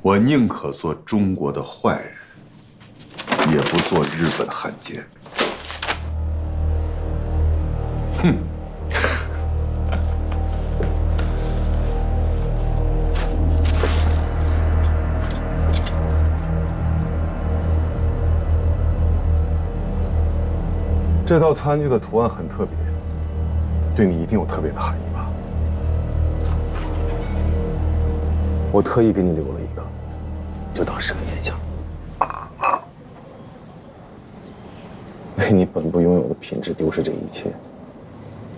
我宁可做中国的坏人，也不做日本汉奸。哼！这套餐具的图案很特别，对你一定有特别的含义吧？我特意给你留了一个，就当是个念想。为你本不拥有的品质丢失这一切，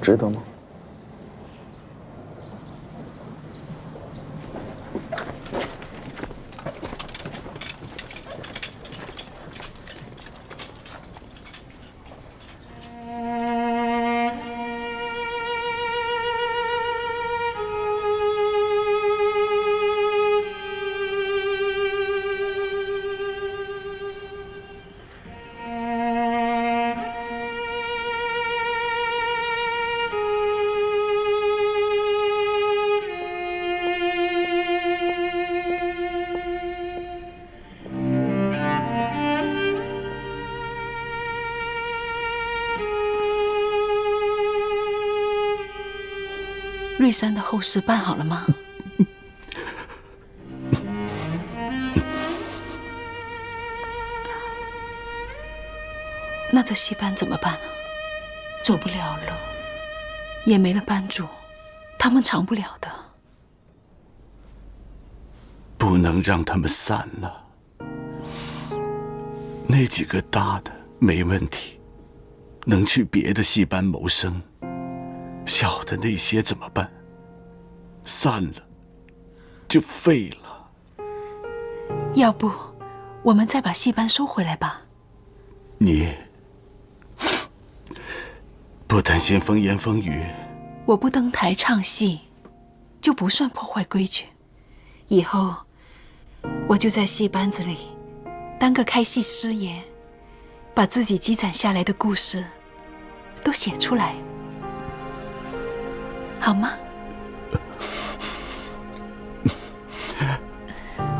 值得吗？瑞山的后事办好了吗？那这戏班怎么办啊？走不了了，也没了班主，他们长不了的。不能让他们散了。那几个大的没问题，能去别的戏班谋生。小的那些怎么办？散了，就废了。要不，我们再把戏班收回来吧。你不担心风言风语？我不登台唱戏，就不算破坏规矩。以后，我就在戏班子里当个开戏师爷，把自己积攒下来的故事都写出来。好吗？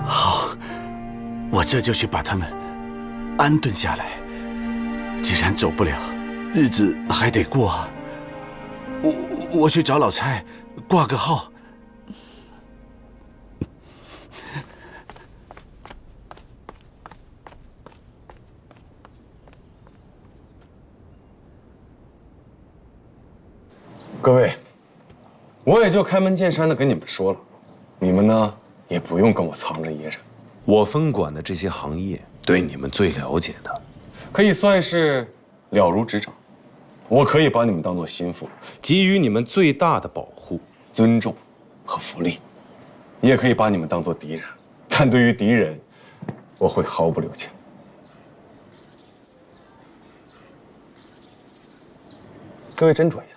好，我这就去把他们安顿下来。既然走不了，日子还得过啊。我去找老蔡挂个号。各位。我也就开门见山的跟你们说了，你们呢也不用跟我藏着掖着。我分管的这些行业，对你们最了解的，可以算是了如指掌。我可以把你们当做心腹，给予你们最大的保护、尊重和福利；也可以把你们当做敌人，但对于敌人，我会毫不留情。各位斟酌一下。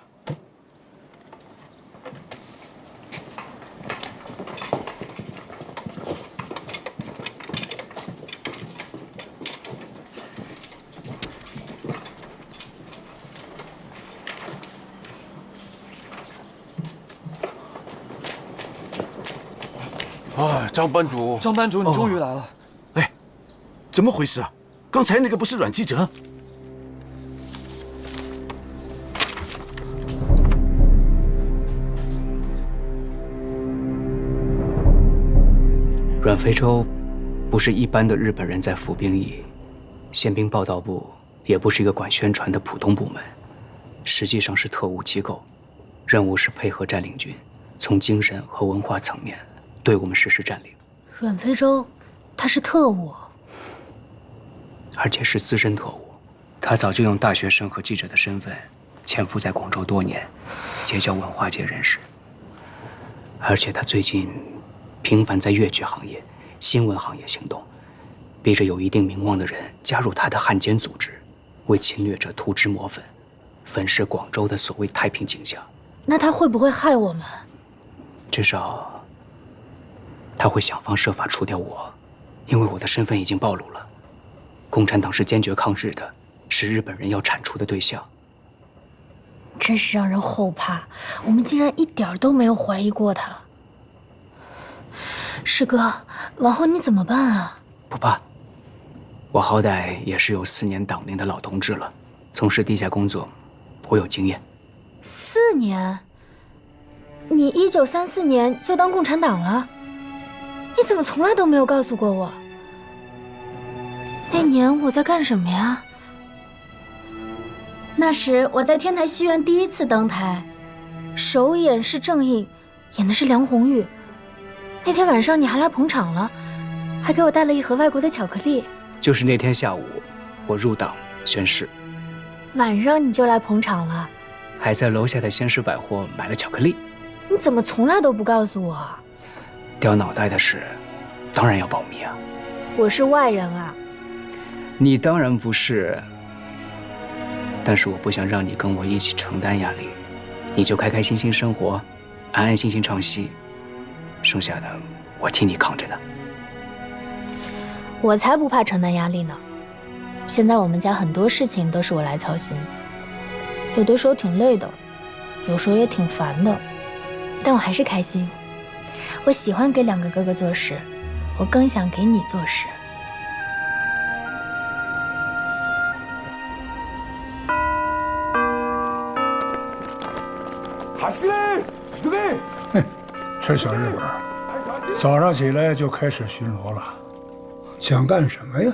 啊，张班主，张班主，你终于来了。哎，怎么回事啊？刚才那个不是阮记哲？阮非洲不是一般的日本人在服兵役，宪兵报道部也不是一个管宣传的普通部门，实际上是特务机构，任务是配合占领军，从精神和文化层面对我们实施占领。阮非洲，他是特务，而且是资深特务。他早就用大学生和记者的身份潜伏在广州多年，结交文化界人士。而且他最近频繁在粤剧行业、新闻行业行动，逼着有一定名望的人加入他的汉奸组织，为侵略者涂脂抹粉，粉饰广州的所谓太平景象。那他会不会害我们？至少他会想方设法除掉我，因为我的身份已经暴露了。共产党是坚决抗日的，是日本人要铲除的对象。真是让人后怕，我们竟然一点都没有怀疑过他。师哥，往后你怎么办啊？不怕，我好歹也是有4年党龄的老同志了，从事地下工作，颇有经验。4年？你1934年就当共产党了？你怎么从来都没有告诉过我？那年我在干什么呀？那时我在天台戏院第1次登台，首演是郑映，演的是梁红玉。那天晚上你还来捧场了，还给我带了一盒外国的巧克力。就是那天下午，我入党宣誓，晚上你就来捧场了，还在楼下的先施百货买了巧克力。你怎么从来都不告诉我？掉脑袋的事，当然要保密啊。我是外人啊。你当然不是，但是我不想让你跟我一起承担压力，你就开开心心生活，安安心心唱戏，剩下的我替你扛着呢。我才不怕承担压力呢。现在我们家很多事情都是我来操心，有的时候挺累的，有时候也挺烦的，但我还是开心。我喜欢给2个哥哥做事，我更想给你做事。这小日本早上起来就开始巡逻了，想干什么呀？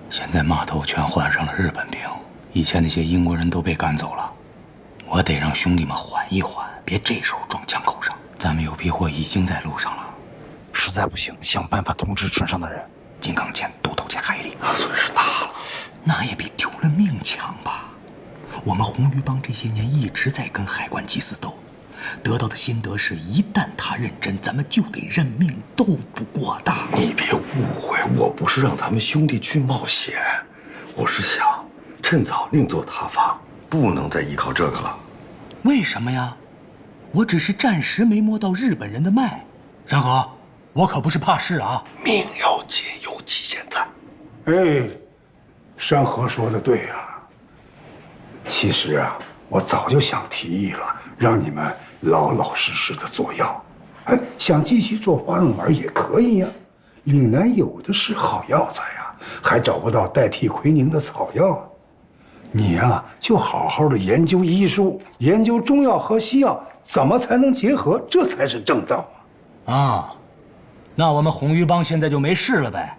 现在码头全换上了日本兵，以前那些英国人都被赶走了。我得让兄弟们缓一缓，别这时候撞枪口上。咱们有批货已经在路上了，实在不行，想办法通知船上的人。金刚舰都投进海里，那损失大了，那也比丢了命强吧？我们红鱼帮这些年一直在跟海关缉私斗，得到的心得是，一旦他认真，咱们就得认命，斗不过的。你别误会，我不是让咱们兄弟去冒险，我是想趁早另作他法，不能再依靠这个了。为什么呀？我只是暂时没摸到日本人的脉。山河，我可不是怕事啊，命要紧，尤其现在。哎，山河说的对啊。其实啊，我早就想提议了，让你们老老实实的做药。哎，想继续做花样丸也可以呀。岭南有的是好药材呀，还找不到代替奎宁的草药。你呀，就好好的研究医术，研究中药和西药怎么才能结合，这才是正道啊。那我们红鱼帮现在就没事了呗？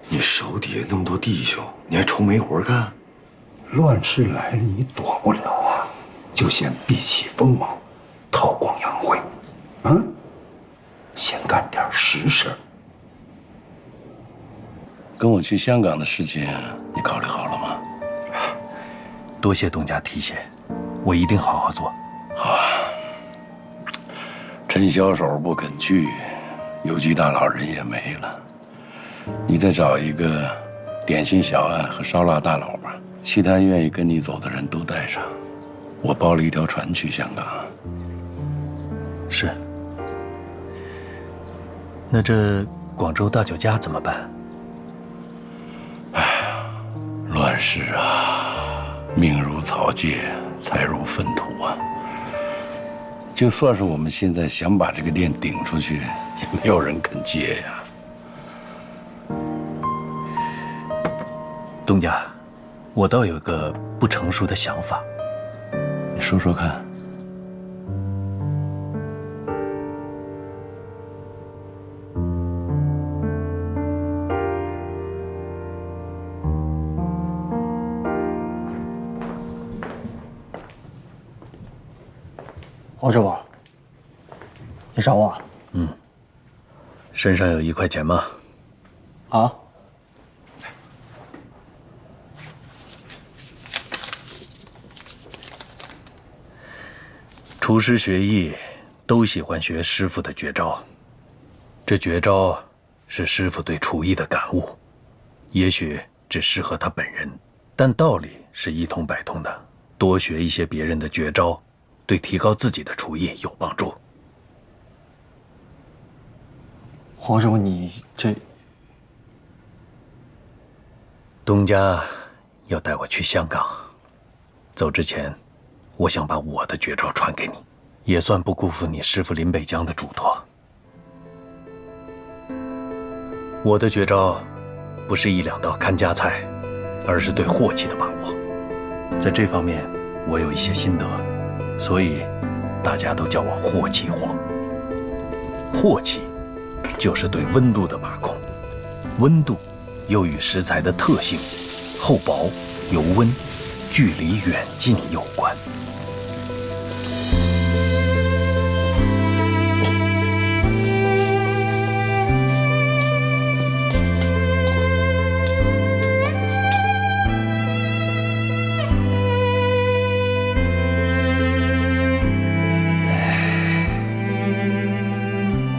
你手底下那么多弟兄，你还愁没活干？乱世来了，你躲不了啊！就先避起锋芒，韬光养晦，先干点实事。跟我去香港的事情，你考虑好了吗？多谢东家提携，我一定好好做。好啊。陈小手不肯去，邮局大佬人也没了，你再找一个点心小案和烧腊大佬吧。其他愿意跟你走的人都带上，我包了一条船去香港。是。那这广州大酒家怎么办？哎，乱世啊，命如草芥，财如粪土啊。就算是我们现在想把这个店顶出去，也没有人肯接呀。东家，我倒有个不成熟的想法，你说说看。黄师傅，你找我？身上有1块钱吗？啊？厨师学艺都喜欢学师傅的绝招，这绝招是师傅对厨艺的感悟，也许只适合他本人，但道理是一通百通的。多学一些别人的绝招，对提高自己的厨艺有帮助。黄师傅，你这……东家要带我去香港，走之前，我想把我的绝招传给你。也算不辜负你师父林北江的嘱托。我的绝招，不是1-2道看家菜，而是对祸气的把握。在这方面，我有一些心得，所以大家都叫我祸气皇。祸气就是对温度的把控，温度又与食材的特性厚薄、油温、距离远近有关。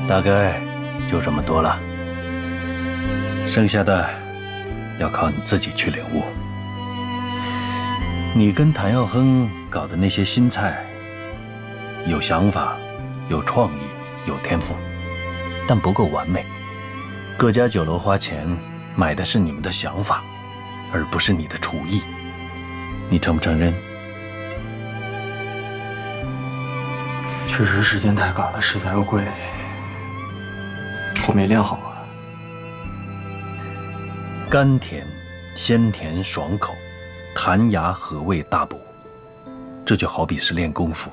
大概就这么多了，剩下的要靠你自己去领悟。你跟谭耀亨搞的那些新菜，有想法、有创意、有天赋，但不够完美。各家酒楼花钱买的是你们的想法，而不是你的厨艺。你承不承认？确实时间太赶了，食材又贵，我没练好啊。甘甜、鲜甜、爽口，弹牙和味大补。这就好比是练功夫，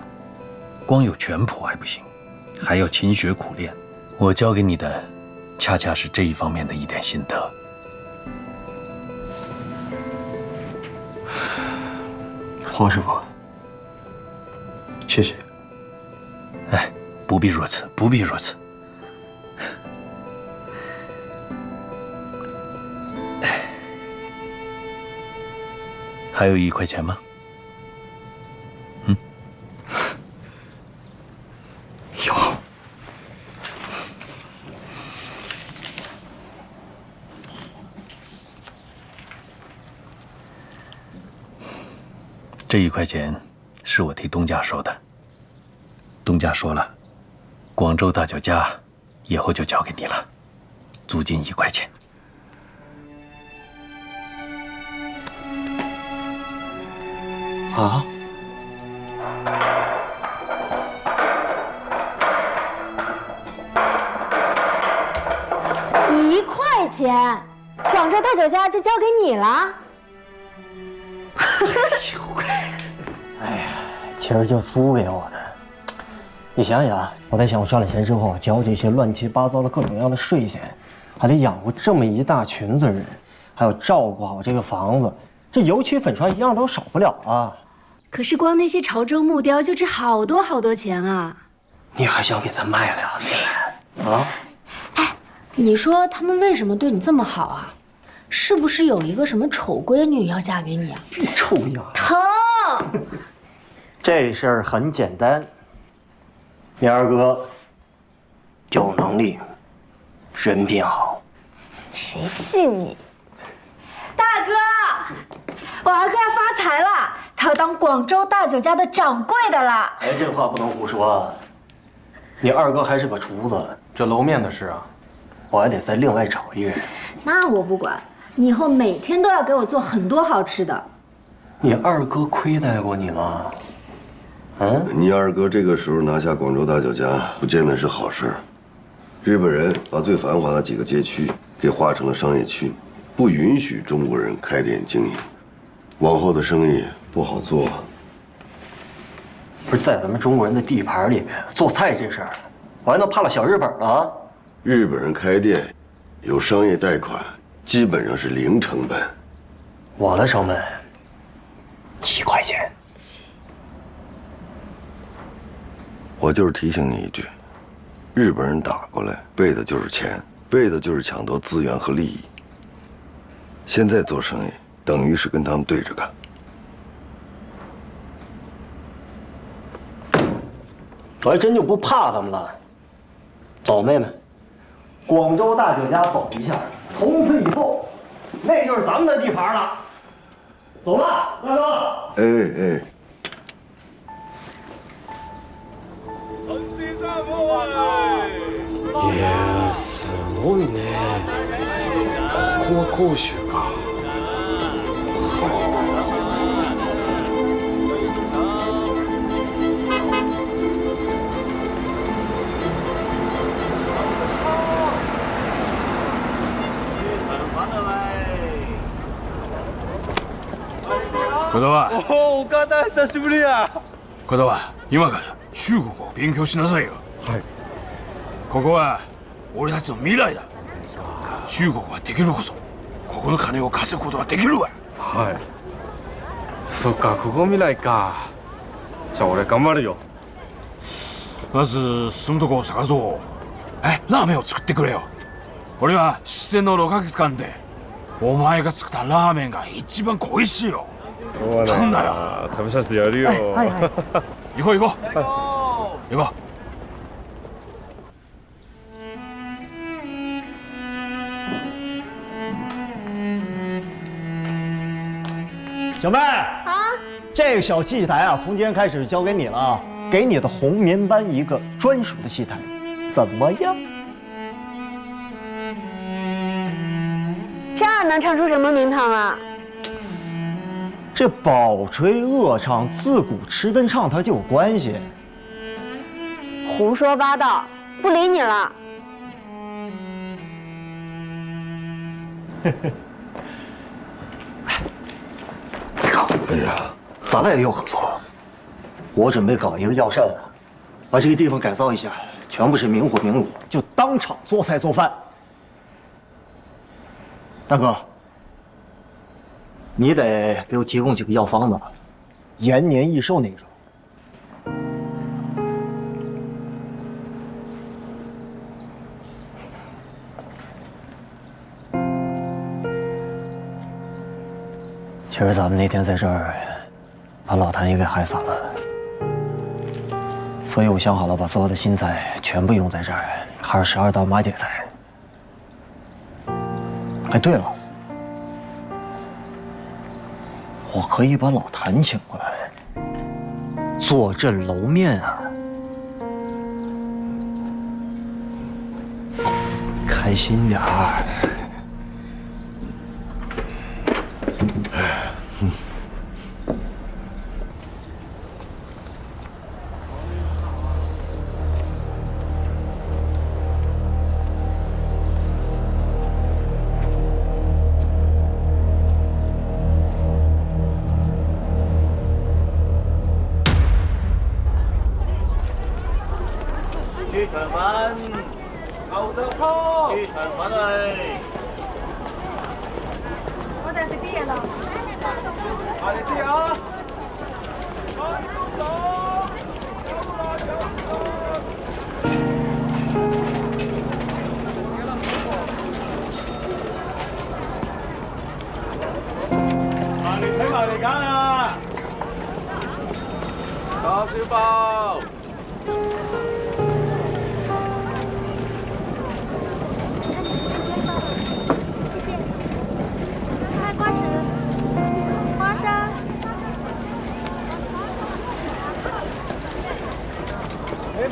光有拳谱还不行，还要勤学苦练。我教给你的，恰恰是这一方面的一点心得。黄师傅，谢谢。哎，不必如此，不必如此。还有1块钱吗？有。这1块钱是我替东家收的。东家说了，广州大酒家以后就交给你了，租金1块钱。啊？1块钱，广州大酒家就交给你了。哎呀，其实就租给我的。你想想，我在想，我赚了钱之后，交这些乱七八糟的各种各样的税钱，还得养活这么一大群子人，还要照顾好这个房子，这油漆粉刷一样都少不了啊。可是光那些潮州木雕就值好多好多钱啊！你还想给他卖了呀？啊？哎，你说他们为什么对你这么好啊？是不是有一个什么丑闺女要嫁给你啊？臭呀！疼！这事儿很简单，你二哥有能力，人品好。谁信你？大哥，我二哥要发财了，他要当广州大酒家的掌柜的了。哎，这话不能胡说。你二哥还是个厨子，这楼面的事啊，我还得再另外找一个人。那我不管，你以后每天都要给我做很多好吃的。你二哥亏待过你吗？嗯？你二哥这个时候拿下广州大酒家，不见得是好事。日本人把最繁华的几个街区给划成了商业区，不允许中国人开店经营，往后的生意不好做。不是在咱们中国人的地盘里面做菜这事儿，我还能怕了小日本了？日本人开店有商业贷款，基本上是零成本。我的成本1块钱。我就是提醒你一句，日本人打过来为的就是钱，为的就是抢夺资源和利益。现在做生意等于是跟他们对着干。我还真就不怕他们了。走，妹妹，广州大酒家走一下，从此以后，那就是咱们的地盘了。走了，大哥。哎哎。いや、すごいね。ここは甲州か。はあ。小沢。お岡田久しぶりや。小沢、今から中国を勉強しなさいよ。はい。ここは俺たちの未来だ。中国ができるこそ、ここの金を稼ぐことができるわ。はい。そっか、ここ未来か。じゃあ俺頑張るよ。まず住むとこを探そう。ラーメンを作ってくれよ。俺は出演の6ヶ月間でお前が作ったラーメンが一番恋しいよ。頼んだよ。食べさせてやるよ。はいはい。行こう行こう。行こう。小妹啊，这个小戏台啊，从今天开始交给你了啊，给你的红棉班一个专属的戏台，怎么样？这样能唱出什么名堂啊？这饱吹恶唱，自古吃跟唱它就有关系。胡说八道，不理你了。哎呀，咱俩也有合作。我准备搞一个药膳，把这个地方改造一下，全部是明火明炉，就当场做菜做饭。大哥，你得给我提供几个药方子，延年益寿那种。其实咱们那天在这儿，把老谭也给害死了，所以我想好了，把所有的新菜全部用在这儿，还是12道马姐菜。哎，对了，我可以把老谭请过来，坐镇楼面啊，开心点儿。豬腸粉、牛雜湯、豬腸粉嚟。我哋食啲嘢啦。快啲啲啊！埋嚟睇埋嚟揀啊！叉燒包。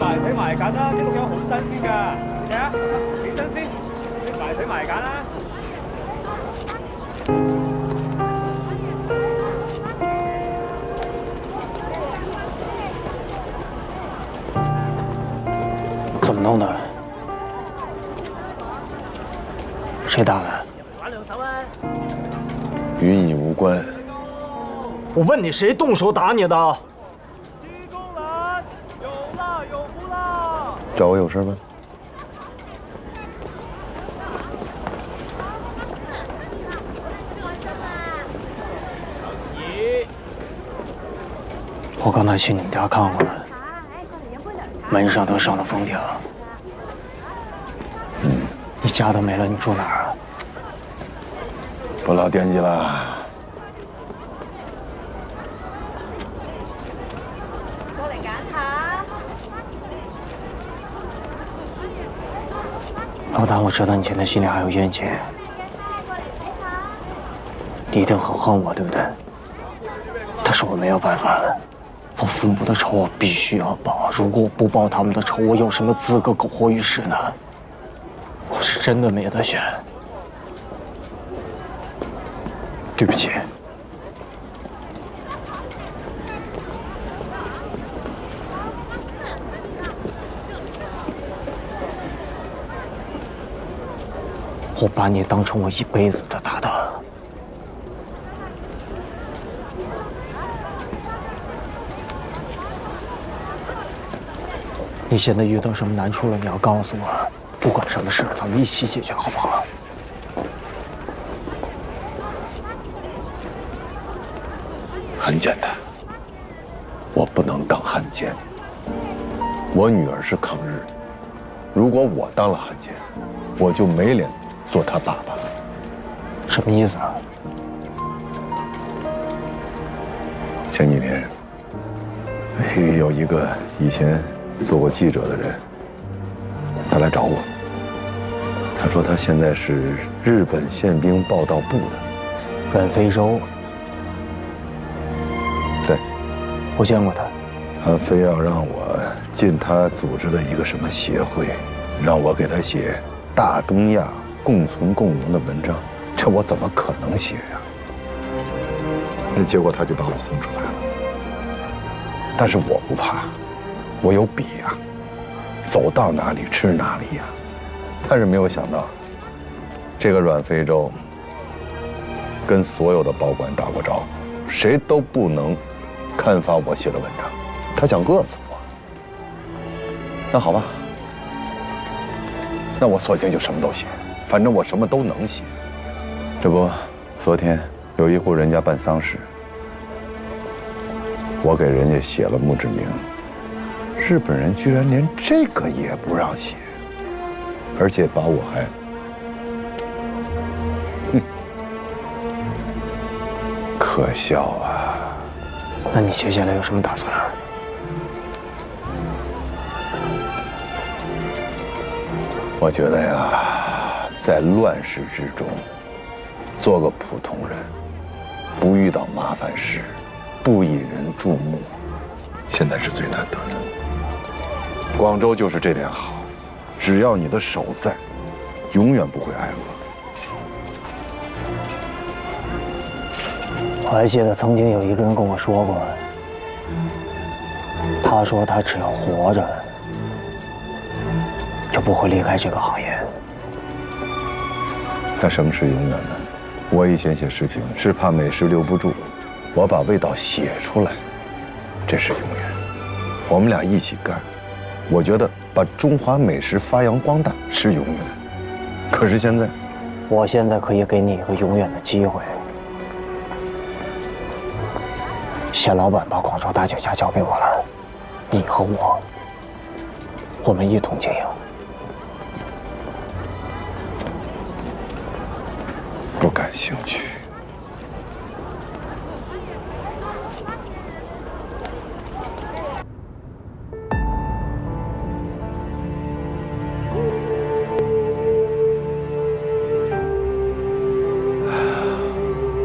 睇埋揀啦，啲鹿有好新鮮㗎，你睇下幾新鮮，睇埋揀啦。怎么弄的？谁打的？玩兩手啊！与你无关。我问你，谁动手打你的？找我有事吗？我刚才去你家看过了，门上都上了封条。你家都没了，你住哪儿啊？不老惦记了。老谭，我知道你现在心里还有怨气，你一定很恨我，对不对？但是我没有办法，我父母的仇我必须要报。如果我不报他们的仇，我有什么资格苟活于世呢？我是真的没得选。对不起。我把你当成我一辈子的搭档，你现在遇到什么难处了，你要告诉我，不管什么事，咱们一起解决，好不好？很简单，我不能当汉奸。我女儿是抗日的，如果我当了汉奸，我就没脸做她爸爸了。什么意思啊？前几天，有一个以前做过记者的人，他来找我。他说他现在是日本宪兵报道部的阮非洲。对，我见过他。他非要让我进他组织的一个什么协会，让我给他写大东亚共存共荣的文章，这我怎么可能写呀？那结果他就把我轰出来了。但是我不怕，我有笔呀，走到哪里吃哪里呀。但是没有想到，这个阮非洲跟所有的保管打过招呼，谁都不能刊发我写的文章。他想饿死我。那好吧，那我索性就什么都写，反正我什么都能写。这不，昨天有一户人家办丧事，我给人家写了墓志铭，日本人居然连这个也不让写，而且把我还，可笑啊！那你接下来有什么打算啊？我觉得呀，在乱世之中，做个普通人，不遇到麻烦事，不引人注目，现在是最难得的。广州就是这点好，只要你的手在，永远不会挨饿。我还记得曾经有一个人跟我说过，他说他只要活着，就不会离开这个行业。那什么是永远呢？我以前写视频是怕美食留不住，我把味道写出来，这是永远。我们俩一起干，我觉得把中华美食发扬光大是永远。可是现在，我现在可以给你一个永远的机会。谢老板把广州大酒家交给我了，你和我们一同经营。不感兴趣。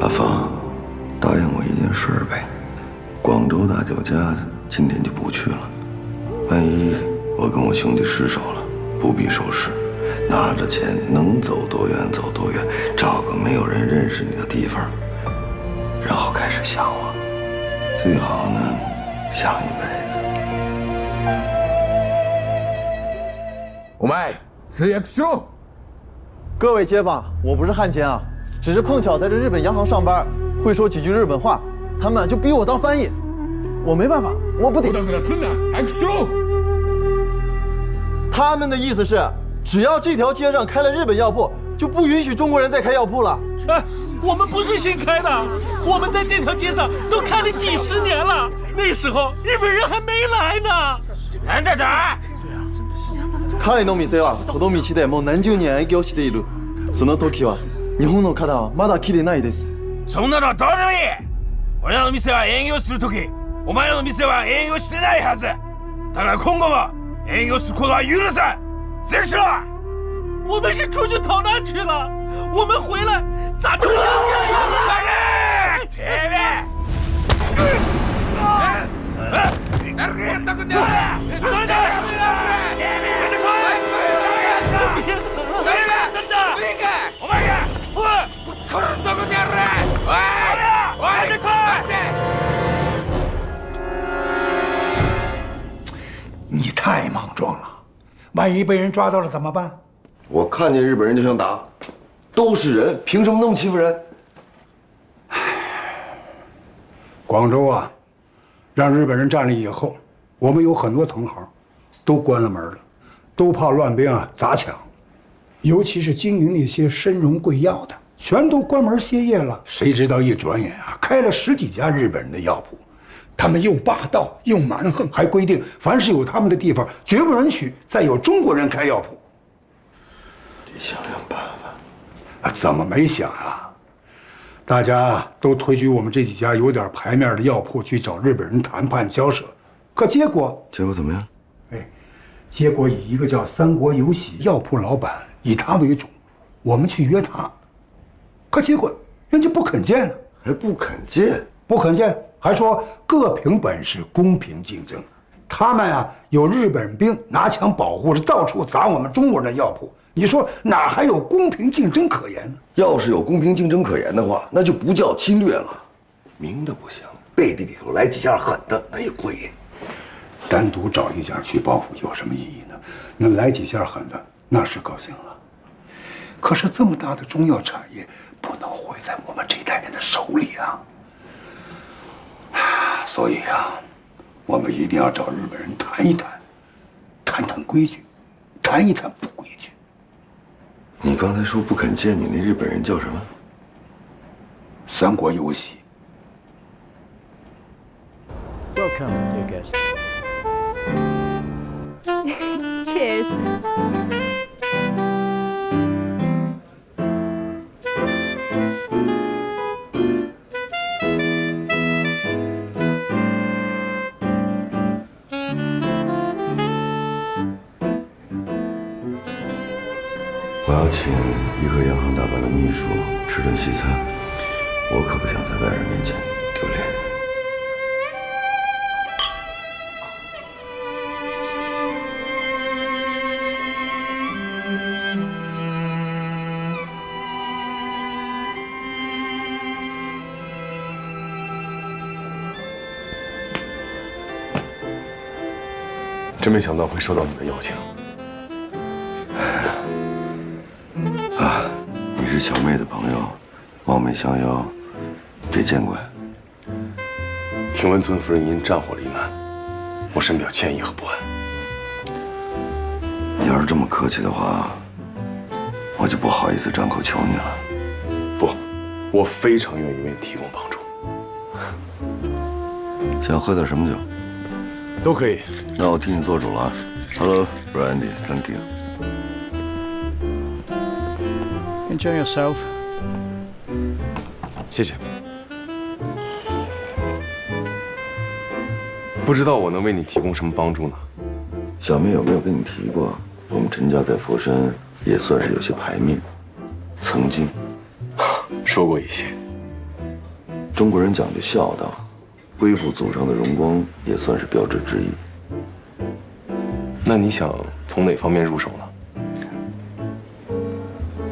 阿芳，答应我一件事呗，广州大酒家今天就不去了。万一我跟我兄弟失手了，不必收拾，拿着钱能走多远走多远，找个没有人认识你的地方，然后开始想我，最好呢想一辈子。お前通訳しろ。各位街坊，我不是汉奸啊，只是碰巧在这日本央行上班，会说几句日本话，他们就逼我当翻译，我没办法，我不得。他们的意思是，只要这条街上开了日本药铺，就不允许中国人再开药铺了。哎，我们不是新开的，我们在这条街上都开了几十年了，那时候日本人还没来呢。なんだだ？彼の店はこの道でもう何十年営業している。その時は日本の方はまだ来てないです。そんなのはどうでもいい。俺らの店は営業する時、お前らの店は営業してないはず。だから今後も営業することは許さん。这个是，我们是出去逃难去了，我们回来咋就不能干了？前面。你太莽撞了，万一被人抓到了怎么办？我看见日本人就想打，都是人，凭什么那么欺负人？广州啊，让日本人占了以后，我们有很多同行，都关了门了，都怕乱兵啊砸抢，尤其是经营那些参荣贵药的，全都关门歇业了。谁知道一转眼啊，开了10几家日本人的药铺，他们又霸道又蛮横，还规定凡是有他们的地方，绝不允许再有中国人开药铺。得想想办法。怎么没想啊？大家都推举我们这几家有点牌面的药铺去找日本人谈判交涉，可结果怎么样？结果以一个叫三国有喜药铺老板，以他为主，我们去约他，可结果人家不肯见了，还不肯见，还说各凭本事，公平竞争。他们啊有日本兵拿枪保护着，到处砸我们中国人的药铺。你说哪还有公平竞争可言呢？要是有公平竞争可言的话，那就不叫侵略了。明的不行，背地里头来几下狠的，那也过瘾。单独找一家去报复有什么意义呢？那来几下狠的，那是高兴了。可是这么大的中药产业，不能毁在我们这代人的手里啊！所以啊，我们一定要找日本人谈一谈，谈谈规矩，谈一谈不规矩。你刚才说不肯见你那日本人叫什么？三国有喜。Welcome, dear guest. Cheers. 我要请颐和洋行大办的秘书吃顿西餐，我可不想在外人面前丢脸。真没想到会收到你的邀请。你是小妹的朋友，冒昧相邀，别见怪。听闻尊夫人因战火罹难，我深表歉意和不安。你要是这么客气的话，我就不好意思张口求你了。不，我非常愿意为你提供帮助。想喝点什么酒？都可以。那我替你做主了。Hello, Brandy, thank you. Enjoy yourself. 谢谢。不知道我能为你提供什么帮助呢？小妹有没有跟你提过，我们陈家在佛山也算是有些牌面，曾经说过一些。中国人讲究孝道，恢复祖上的荣光也算是标志之一。那你想从哪方面入手呢？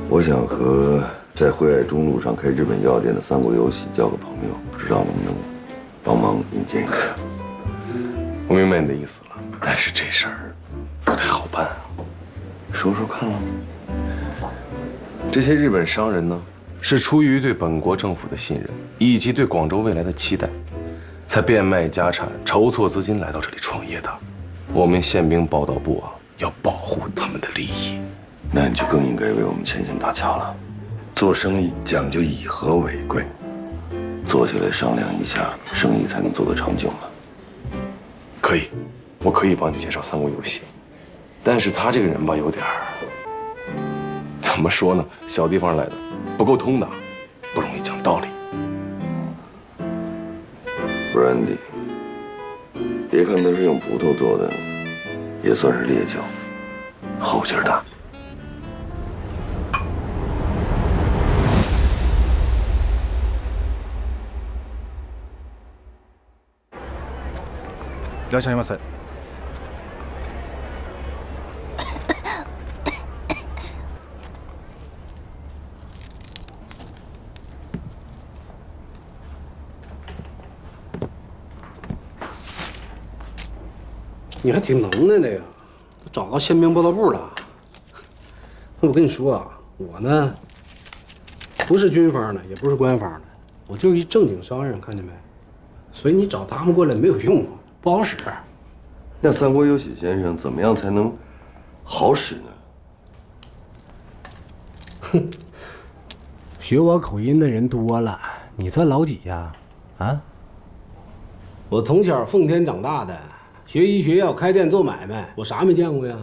我想和在惠爱中路上开日本药店的三国有喜交个朋友，不知道能不能帮忙引荐一下。我明白你的意思了，但是这事儿不太好办啊。说说看了。这些日本商人呢，是出于对本国政府的信任，以及对广州未来的期待，才变卖家产、筹措资金来到这里创业的。我们宪兵报道部啊，要保护他们的利益。那你就更应该为我们牵线搭桥了。做生意讲究以和为贵，坐下来商量一下，生意才能做得长久嘛。可以，我可以帮你介绍三国有喜，但是他这个人吧，有点儿怎么说呢？小地方来的，不够通达，不容易讲道理。Brandy， 别看它是用葡萄做的，也算是烈酒，后劲儿大。いらっしゃいませ。你还挺能耐的呀，都找到宪兵报道部了。那我跟你说啊，我呢不是军方的，也不是官方的，我就是一正经商人，看见没？所以你找他们过来没有用，不好使。那三国有喜先生怎么样才能好使呢？哼，学我口音的人多了，你算老几呀？啊？我从小奉天长大的，学医学药，开店做买卖，我啥没见过呀？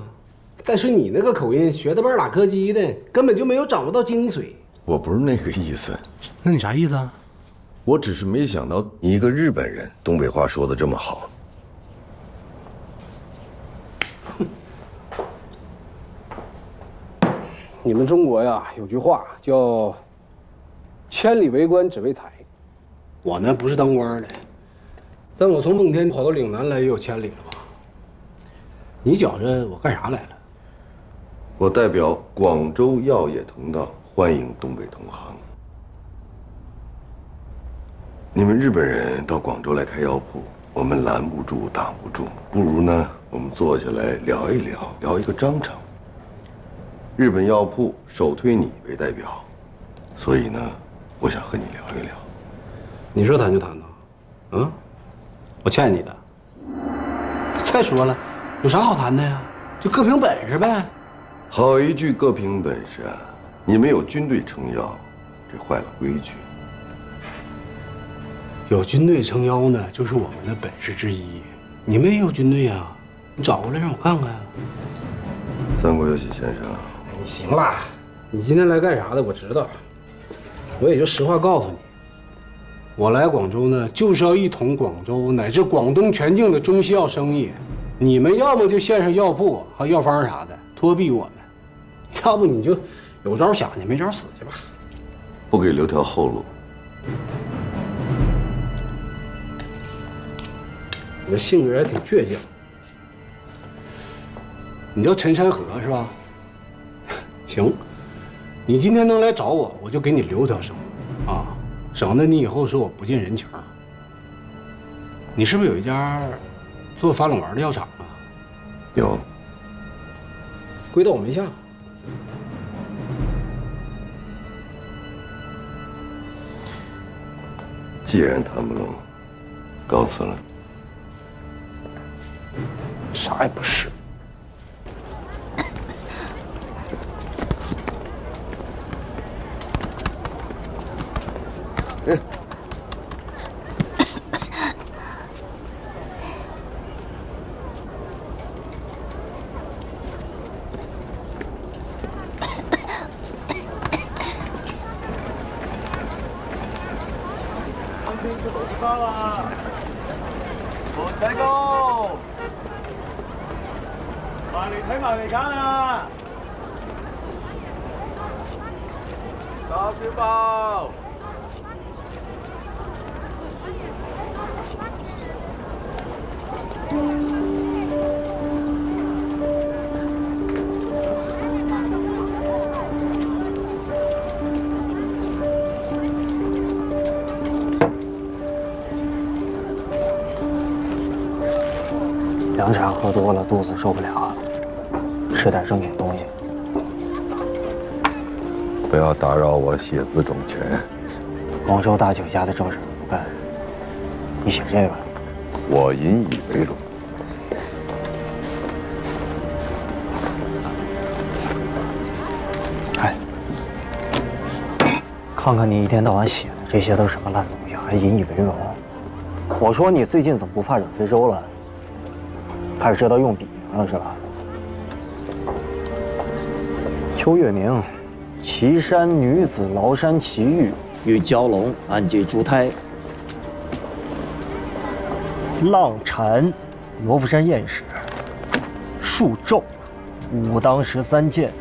再说你那个口音，学的半拉科基的，根本就没有掌握到精髓。我不是那个意思。那你啥意思啊？我只是没想到你一个日本人，东北话说的这么好。你们中国呀，有句话叫“千里为官只为财”。我呢不是当官的，但我从奉天跑到岭南来也有千里了吧？你觉着我干啥来了？我代表广州药业同道欢迎东北同行。你们日本人到广州来开药铺，我们拦不住，挡不住，不如呢，我们坐下来聊一聊，聊一个章程。日本药铺首推你为代表，所以呢，我想和你聊一聊。你说谈就谈呐？嗯，我欠你的。再说了，有啥好谈的呀？就各凭本事呗。好一句各凭本事啊！你们有军队撑腰，这坏了规矩。有军队撑腰呢，就是我们的本事之一。你们也有军队呀，你找过来让我看看。三国有喜先生，你行了，你今天来干啥的？我知道，我也就实话告诉你，我来广州呢，就是要一统广州乃至广东全境的中西药生意。你们要么就线上药铺和药方啥的拖避我们，要不你就有招想去，没招死去吧。不给留条后路。你这性格也挺倔强。你叫陈山河是吧？行，你今天能来找我，我就给你留条生路啊，省得你以后说我不近人情。你是不是有一家做法冷丸的药厂啊？有，归到我门下。既然谈不拢，告辞了。啥也不是。仔高，埋嚟睇埋嚟揀啊！打小包。凉茶喝多了，肚子受不了，吃点正经东西。不要打扰我写字种钱。广州大酒家的正事不干，你写这个，我引以为荣。哎，看看你一天到晚写的这些都是什么烂东西，还引以为荣？我说你最近怎么不怕惹非洲了？开始知道用笔了是吧？邱月明，岐山女子崂山奇遇，与蛟龙暗结珠胎。浪禅，罗浮山艳史。数咒，武当13剑，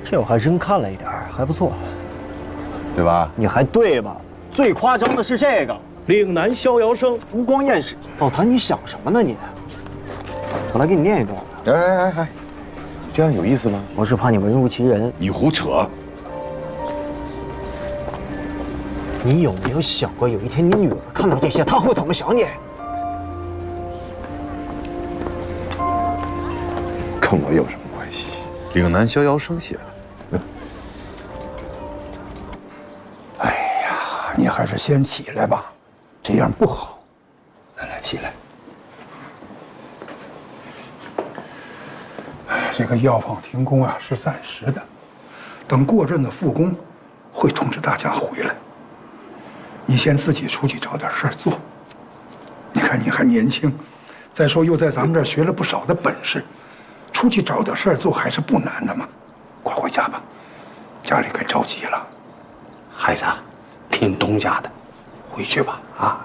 这我还真看了一点，还不错，对吧？你还对吧？最夸张的是这个岭南逍遥生，吴光艳史。老谭，你想什么呢你？我来给你念一段。哎，这样有意思吗？我是怕你文如其人。你胡扯！你有没有想过，有一天你女儿看到这些，她会怎么想你？跟我有什么关系？岭南逍遥生写的。哎呀，你还是先起来吧，这样不好。来，起来。这个药房停工啊是暂时的，等过阵子复工，会通知大家回来。你先自己出去找点事儿做。你看你还年轻，再说又在咱们这儿学了不少的本事，出去找点事儿做还是不难的嘛。快回家吧，家里该着急了。孩子，听东家的，回去吧啊！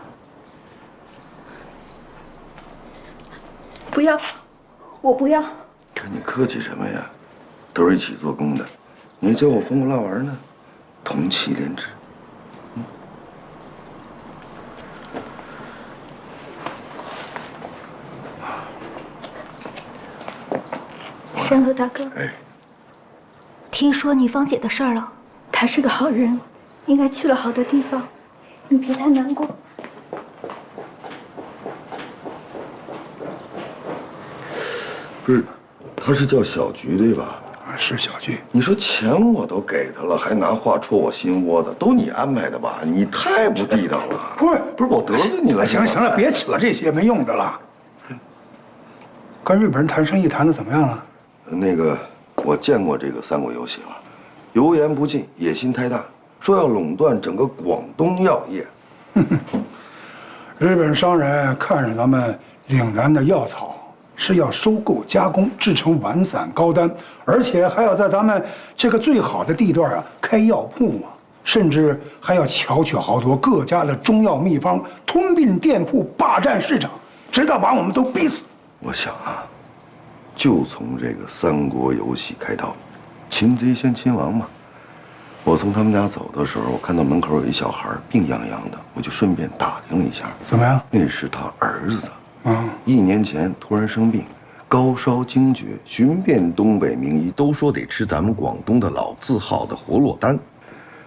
不要，我不要。跟你客气什么呀？都是一起做工的，你还教我风火蜡丸呢，同气连枝。山河大哥，听说你芳姐的事儿了，她是个好人，应该去了好的地方，你别太难过。不是，他是叫小菊对吧？是小菊。你说钱我都给他了，还拿话戳我心窝子，都你安排的吧？你太不地道了。不是我得罪你了。行了行了，别扯这些没用的了。跟日本人谈生意谈的怎么样了？那个，我见过这个三国游戏了，油盐不进，野心太大，说要垄断整个广东药业。日本商人看上咱们岭南的药草，是要收购加工制成丸散高丹，而且还要在咱们这个最好的地段啊开药铺啊，甚至还要巧取豪夺各家的中药秘方，吞并店铺，霸占市场，直到把我们都逼死。我想啊，就从这个三国游戏开刀，擒贼先擒王嘛。我从他们家走的时候，我看到门口有一小孩病殃殃的，我就顺便打听了一下，怎么样？那是他儿子。1年前突然生病，高烧惊厥，寻遍东北名医，都说得吃咱们广东的老字号的活络丹，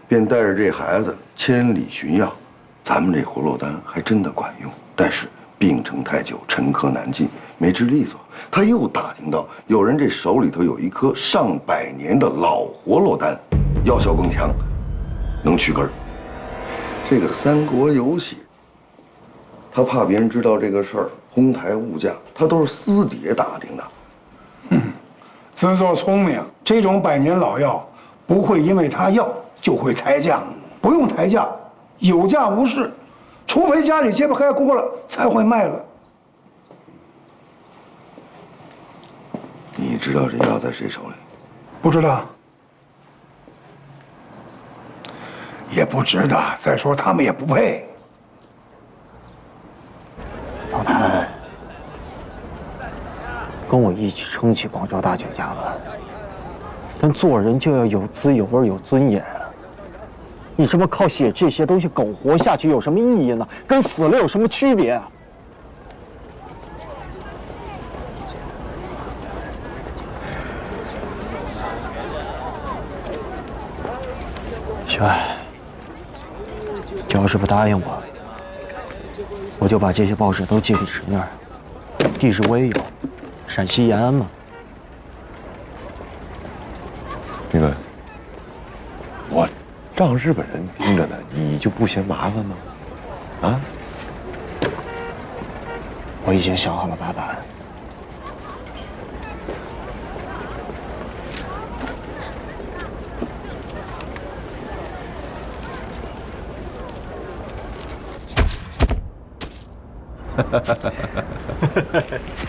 便带着这孩子千里寻药。咱们这活络丹还真的管用，但是病程太久，沉疴难进，没治利索。他又打听到有人这手里头有一颗上百年的老活络丹，药效更强，能去根儿。这个三国游戏，他怕别人知道这个事儿，哄抬物价，他都是私底下打听的。自作聪明，这种百年老药不会因为他要就会抬价，不用抬价，有价无市，除非家里揭不开锅了才会卖了。你知道这药在谁手里？不知道，也不值得。再说他们也不配。老太，跟我一起撑起广州大酒家吧。但做人就要有滋有味有尊严啊！你这么靠写这些东西苟活下去有什么意义呢？跟死了有什么区别啊？小爱，要是不答应我就把这些报纸都寄给侄女儿。地址我也有，陕西延安嘛。那个，我让日本人盯着呢，你就不嫌麻烦吗？啊？我已经想好了办法。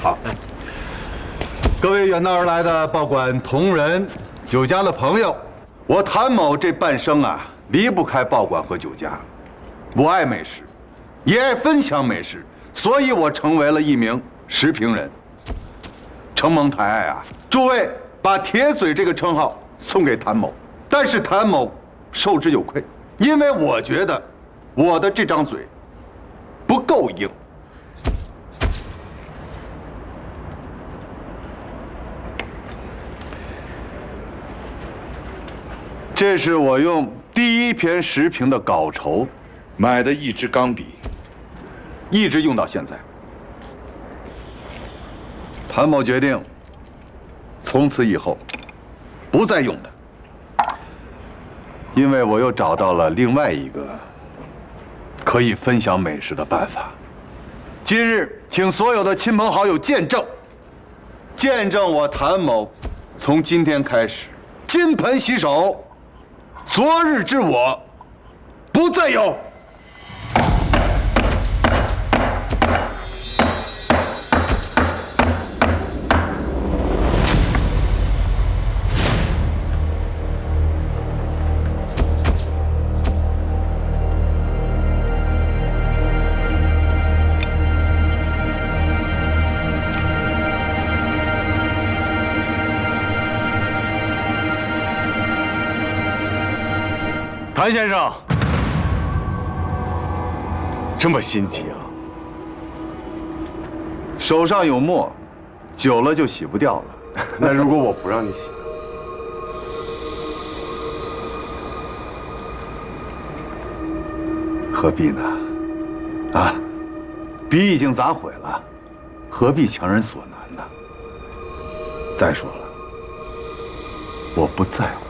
好，各位远道而来的报馆同仁、酒家的朋友，我谭某这半生啊，离不开报馆和酒家。我爱美食，也爱分享美食，所以我成为了一名食评人。承蒙抬爱啊，诸位把铁嘴这个称号送给谭某，但是谭某受之有愧，因为我觉得我的这张嘴不够硬。这是我用第一篇时评的稿酬买的一支钢笔，一直用到现在。谭某决定，从此以后不再用它，因为我又找到了另外一个可以分享美食的办法。今日，请所有的亲朋好友见证，见证我谭某从今天开始，金盆洗手，昨日之我不再有。谭先生，这么心急啊？手上有墨，久了就洗不掉了。那如果我不让你洗？何必呢？啊，笔已经砸毁了，何必强人所难呢？再说了，我不在乎。